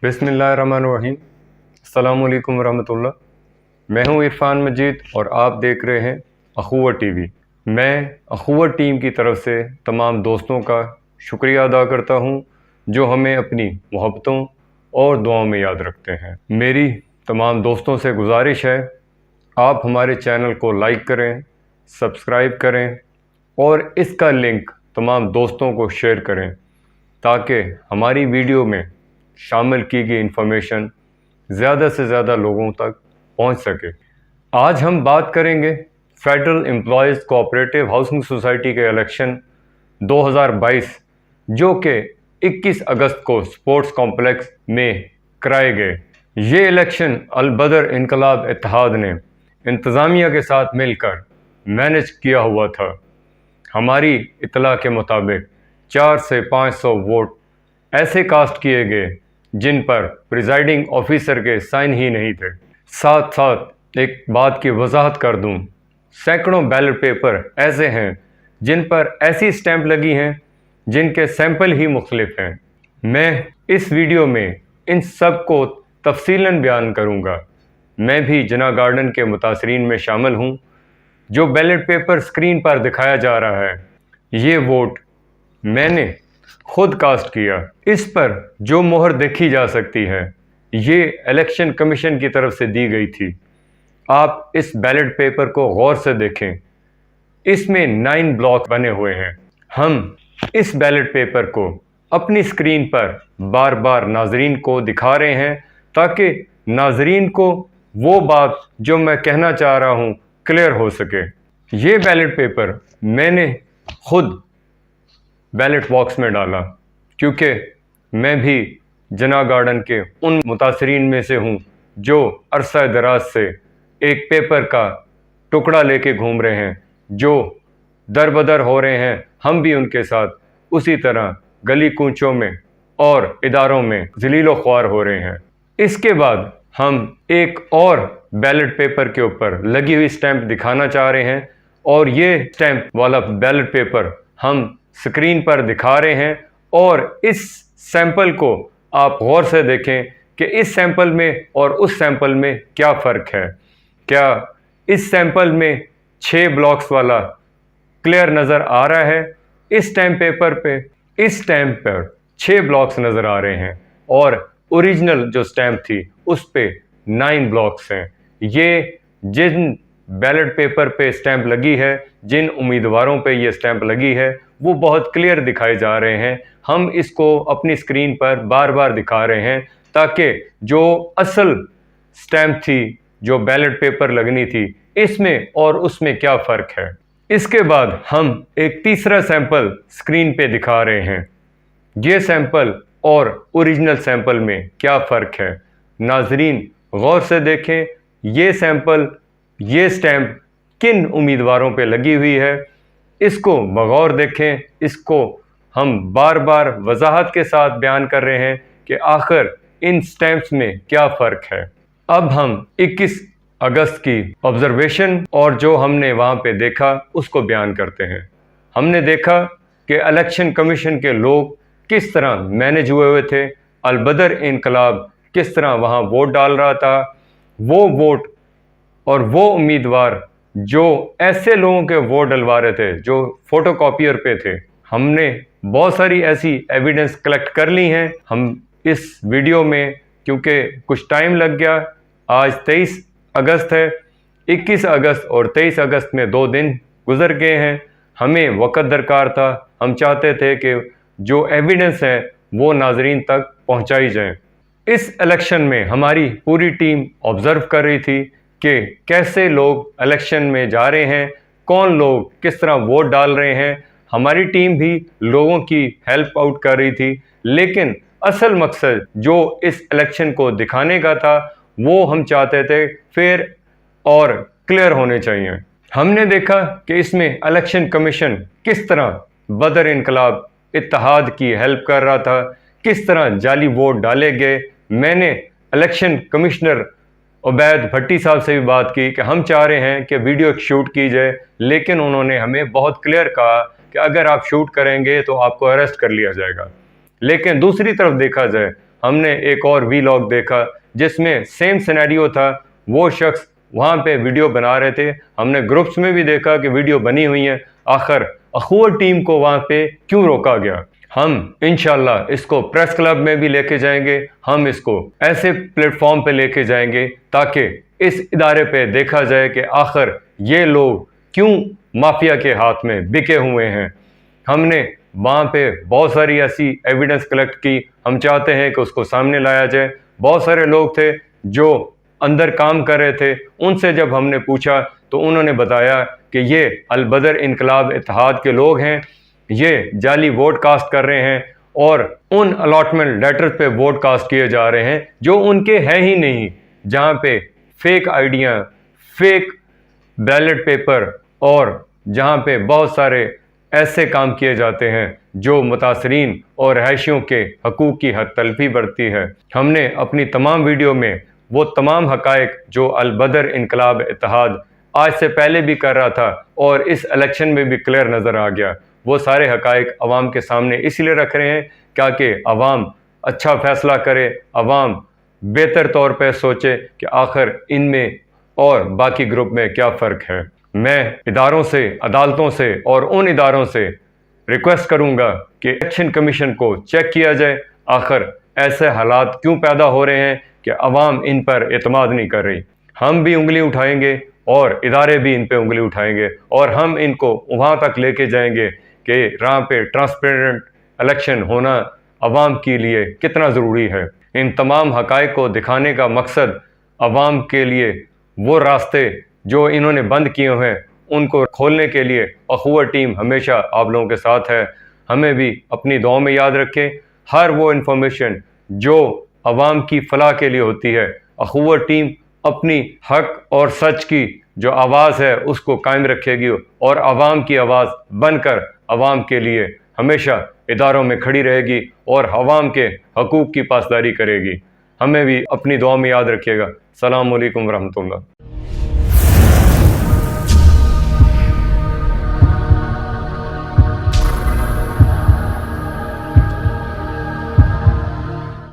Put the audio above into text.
बिस्मिल्लाहिर्रहमानिर्रहीम। अस्सलाम वालेकुम रहमतुल्लाह। मैं हूं इरफान मजीद और आप देख रहे हैं अखुवा टीवी। मैं अखुवा टीम की तरफ से तमाम दोस्तों का शुक्रिया अदा करता हूं जो हमें अपनी मोहब्बतों और दुआओं में याद रखते हैं। मेरी तमाम दोस्तों से गुजारिश है, आप हमारे चैनल को लाइक करें, सब्सक्राइब करें और इसका लिंक तमाम दोस्तों को शेयर करें ताकि हमारी वीडियो में शामिल की गई इन्फॉर्मेशन ज़्यादा से ज़्यादा लोगों तक पहुंच सके। आज हम बात करेंगे federal employees cooperative housing society के इलेक्शन 2022 जो कि 21 अगस्त को स्पोर्ट्स कॉम्प्लेक्स में कराए गए। ये इलेक्शन अल-बदर इनकलाब इत्तेहाद ने इंतज़ामिया के साथ मिलकर मैनेज किया हुआ था। हमारी इत्तला के मुताबिक 400 से 500 वोट ऐसे कास्ट किए गए जिन पर प्रिजाइडिंग ऑफिसर के साइन ही नहीं थे। साथ साथ एक बात की वजाहत कर दूं, सैकड़ों बैलेट पेपर ऐसे हैं जिन पर ऐसी स्टैंप लगी हैं जिनके सैंपल ही मुख्तलिफ हैं। मैं इस वीडियो में इन सब को तफसीलन बयान करूंगा। मैं भी जना गार्डन के मुतासरीन में शामिल हूं। जो बैलेट पेपर स्क्रीन पर दिखाया जा रहा है, ये वोट मैंने खुद कास्ट किया। इस पर जो मोहर देखी जा सकती है, ये इलेक्शन कमीशन की तरफ से दी गई थी। आप इस बैलेट पेपर को गौर से देखें, इसमें 9 ब्लॉक बने हुए हैं। हम इस बैलेट पेपर को अपनी स्क्रीन पर बार बार नाजरीन को दिखा रहे हैं ताकि नाजरीन को वो बात जो मैं कहना चाह रहा हूँ क्लियर हो सके। ये बैलेट पेपर मैंने खुद बैलेट बॉक्स में डाला क्योंकि मैं भी जना गार्डन के उन मुतासरीन में से हूँ जो अरसा दराज से एक पेपर का टुकड़ा लेके घूम रहे हैं, जो दर बदर हो रहे हैं। हम भी उनके साथ उसी तरह गली कूचों में और इदारों में ज़लीलो ख्वार हो रहे हैं। इसके बाद हम एक और बैलेट पेपर के ऊपर लगी हुई स्टैंप दिखाना चाह रहे हैं और ये स्टैंप वाला बैलेट पेपर हम स्क्रीन पर दिखा रहे हैं और इस सैंपल को आप गौर से देखें कि इस सैंपल में और उस सैंपल में क्या फ़र्क है। क्या इस सैंपल में 6 ब्लॉक्स वाला क्लियर नज़र आ रहा है? इस स्टैम्प पेपर पे इस स्टैम्प पर 6 ब्लॉक्स नज़र आ रहे हैं और ओरिजिनल जो स्टैम्प थी उस पे 9 ब्लॉक्स हैं। ये जिन बैलेट पेपर पे स्टैंप लगी है, जिन उम्मीदवारों पे ये स्टैंप लगी है, वो बहुत क्लियर दिखाए जा रहे हैं। हम इसको अपनी स्क्रीन पर बार बार दिखा रहे हैं ताकि जो असल स्टैंप थी, जो बैलेट पेपर लगनी थी, इसमें और उसमें क्या फ़र्क है। इसके बाद हम एक तीसरा सैंपल स्क्रीन पे दिखा रहे हैं। ये सैंपल और ओरिजिनल सैंपल में क्या फ़र्क है। नाजरीन गौर से देखें, ये सैंपल, ये स्टैंप किन उम्मीदवारों पे लगी हुई है, इसको बगौर देखें। इसको हम बार बार वजाहत के साथ बयान कर रहे हैं कि आखिर इन स्टैंप्स में क्या फ़र्क है। अब हम 21 अगस्त की ऑब्जर्वेशन और जो हमने वहाँ पे देखा उसको बयान करते हैं। हमने देखा कि इलेक्शन कमीशन के लोग किस तरह मैनेज हुए थे। अल-बदर इनकलाब किस तरह वहाँ वोट डाल रहा था। वो वोट और वो उम्मीदवार जो ऐसे लोगों के वोट डलवा रहे थे जो फोटोकॉपियर पे थे। हमने बहुत सारी ऐसी एविडेंस कलेक्ट कर ली हैं। हम इस वीडियो में, क्योंकि कुछ टाइम लग गया, आज 23 अगस्त है, 21 अगस्त और 23 अगस्त में 2 दिन गुजर गए हैं। हमें वक्त दरकार था। हम चाहते थे कि जो एविडेंस है वो नाजरीन तक पहुंचाई जाए। इस इलेक्शन में हमारी पूरी टीम ऑब्ज़र्व कर रही थी कि कैसे लोग इलेक्शन में जा रहे हैं, कौन लोग किस तरह वोट डाल रहे हैं। हमारी टीम भी लोगों की हेल्प आउट कर रही थी, लेकिन असल मकसद जो इस इलेक्शन को दिखाने का था वो हम चाहते थे फेयर और क्लियर होने चाहिए। हमने देखा कि इसमें इलेक्शन कमीशन किस तरह बदर इनकलाब इत्तेहाद की हेल्प कर रहा था, किस तरह जाली वोट डाले गए। मैंने इलेक्शन कमिश्नर उबैद भट्टी साहब से भी बात की कि हम चाह रहे हैं कि वीडियो शूट की जाए, लेकिन उन्होंने हमें बहुत क्लियर कहा कि अगर आप शूट करेंगे तो आपको अरेस्ट कर लिया जाएगा। लेकिन दूसरी तरफ देखा जाए ہم نے ایک اور وی لاگ دیکھا جس میں سیم سینیریو تھا، وہ شخص وہاں پہ ویڈیو بنا رہے تھے، ہم نے گروپس میں بھی دیکھا کہ ویڈیو بنی ہوئی ہیں، آخر اخوہ ٹیم کو وہاں پہ کیوں روکا گیا؟ ہم انشاءاللہ اس کو پریس کلب میں بھی لے کے جائیں گے، ہم اس کو ایسے پلیٹ فارم پہ لے کے جائیں گے تاکہ اس ادارے پہ دیکھا جائے کہ آخر یہ لوگ کیوں مافیا کے ہاتھ میں بکے ہوئے ہیں۔ ہم نے وہاں پہ بہت ساری ایسی ایویڈنس کلیکٹ کی، ہم چاہتے ہیں کہ اس کو سامنے لایا جائے۔ بہت سارے لوگ تھے جو اندر کام کر رہے تھے، ان سے جب ہم نے پوچھا تو انہوں نے بتایا کہ یہ البدر انقلاب اتحاد کے لوگ ہیں، یہ جعلی ووٹ کاسٹ کر رہے ہیں اور ان الاٹمنٹ لیٹر پہ ووٹ کاسٹ کیے جا رہے ہیں جو ان کے ہیں ہی نہیں، جہاں پہ فیک آئیڈیاں، فیک بیلٹ پیپر اور جہاں پہ بہت سارے ایسے کام کیے جاتے ہیں جو متاثرین اور رہائشیوں کے حقوق کی حد تلفی بڑھتی ہے۔ ہم نے اپنی تمام ویڈیو میں وہ تمام حقائق جو البدر انقلاب اتحاد آج سے پہلے بھی کر رہا تھا اور اس الیکشن میں بھی کلیئر نظر آ گیا، وہ سارے حقائق عوام کے سامنے اس لیے رکھ رہے ہیں تاکہ عوام اچھا فیصلہ کرے، عوام بہتر طور پہ سوچے کہ آخر ان میں اور باقی گروپ میں کیا فرق ہے۔ میں اداروں سے، عدالتوں سے اور ان اداروں سے ریکویسٹ کروں گا کہ الیکشن کمیشن کو چیک کیا جائے، آخر ایسے حالات کیوں پیدا ہو رہے ہیں کہ عوام ان پر اعتماد نہیں کر رہی۔ ہم بھی انگلی اٹھائیں گے اور ادارے بھی ان پہ انگلی اٹھائیں گے اور ہم ان کو وہاں تک لے کے جائیں گے کہ راہ پہ ٹرانسپیرنٹ الیکشن ہونا عوام کے لیے کتنا ضروری ہے۔ ان تمام حقائق کو دکھانے کا مقصد عوام کے لیے وہ راستے جو انہوں نے بند کیے ہیں ان کو کھولنے کے لیے اخوہ ٹیم ہمیشہ آپ لوگوں کے ساتھ ہے۔ ہمیں بھی اپنی دعاؤں میں یاد رکھیں، ہر وہ انفارمیشن جو عوام کی فلاح کے لیے ہوتی ہے، اخوہ ٹیم اپنی حق اور سچ کی جو آواز ہے اس کو قائم رکھے گی اور عوام کی آواز بن کر عوام کے لیے ہمیشہ اداروں میں کھڑی رہے گی اور عوام کے حقوق کی پاسداری کرے گی۔ ہمیں بھی اپنی دعا میں یاد رکھیے گا۔ السلام علیکم ورحمۃ اللہ۔